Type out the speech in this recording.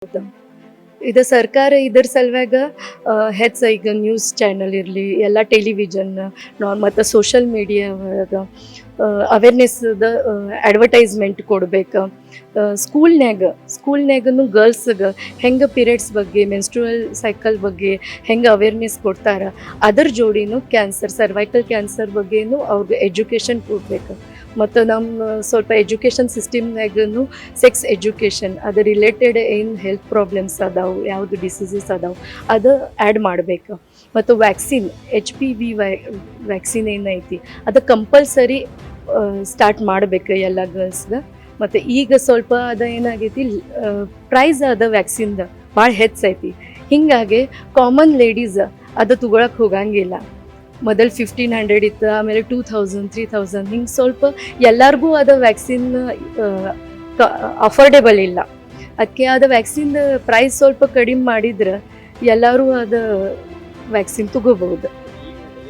ಹೌದು. ಇದು ಸರ್ಕಾರ ಇದ್ರ ಸಲುವಾಗ ಹೆಚ್ಚು ಈಗ ನ್ಯೂಸ್ ಚಾನಲ್ ಇರಲಿ ಎಲ್ಲ ಟೆಲಿವಿಷನ್ ಮತ್ತು ಸೋಷಲ್ ಮೀಡಿಯಾ ಒಳಗೆ ಅವೇರ್ನೆಸ್ದ ಅಡ್ವರ್ಟೈಸ್ಮೆಂಟ್ ಕೊಡ್ಬೇಕು. ಸ್ಕೂಲ್ನ್ಯಾಗನು ಗರ್ಲ್ಸ್ಗೆ ಹೆಂಗೆ ಪೀರಿಯಡ್ಸ್ ಬಗ್ಗೆ ಮೆನ್ಸ್ಟ್ರುವಲ್ ಸೈಕಲ್ ಬಗ್ಗೆ ಹೆಂಗೆ ಅವೇರ್ನೆಸ್ ಕೊಡ್ತಾರೆ, ಅದ್ರ ಜೋಡಿನೂ ಸರ್ವೈಕಲ್ ಕ್ಯಾನ್ಸರ್ ಬಗ್ಗೆನೂ ಅವ್ರಿಗೆ ಎಜುಕೇಷನ್ ಕೊಡಬೇಕು. ಮತ್ತು ನಮ್ಮ ಸ್ವಲ್ಪ ಎಜುಕೇಷನ್ ಸಿಸ್ಟಮ್ನಾಗೂ ಸೆಕ್ಸ್ ಎಜುಕೇಷನ್ ಅದು ರಿಲೇಟೆಡ್ ಏನು ಹೆಲ್ತ್ ಪ್ರಾಬ್ಲಮ್ಸ್ ಅದಾವೆ, ಯಾವುದು ಡಿಸೀಸಸ್ ಅದಾವೆ ಅದು ಆ್ಯಡ್ ಮಾಡಬೇಕು. ಮತ್ತು ವ್ಯಾಕ್ಸಿನ್ HPV ವ್ಯಾಕ್ಸಿನ್ ಏನೈತಿ ಅದು ಕಂಪಲ್ಸರಿ ಸ್ಟಾರ್ಟ್ ಮಾಡಬೇಕು ಎಲ್ಲ ಗರ್ಲ್ಸ್ಗೆ. ಮತ್ತು ಈಗ ಸ್ವಲ್ಪ ಅದು ಏನಾಗೈತಿ ಪ್ರೈಸ್ ಅದ ವ್ಯಾಕ್ಸಿನ್ದು ಭಾಳ ಹೆಚ್ಚೈತಿ. ಹೀಗಾಗಿ ಕಾಮನ್ ಲೇಡೀಸ್ ಅದು ತೊಗೊಳಕ್ಕೆ ಹೋಗಂಗಿಲ್ಲ. ಮೊದಲು 1500 ಇತ್ತು, ಆಮೇಲೆ 2000 3000 ಹಿಂಗೆ ಸ್ವಲ್ಪ ಎಲ್ಲರಿಗೂ ಅದು ವ್ಯಾಕ್ಸಿನ್ ಅಫೋರ್ಡೆಬಲ್ ಇಲ್ಲ. ಅದಕ್ಕೆ ಅದು ವ್ಯಾಕ್ಸಿನ್ ಪ್ರೈಸ್ ಸ್ವಲ್ಪ ಕಡಿಮೆ ಮಾಡಿದ್ರೆ ಎಲ್ಲರೂ ಅದು ವ್ಯಾಕ್ಸಿನ್ ತಗೋಬಹುದು.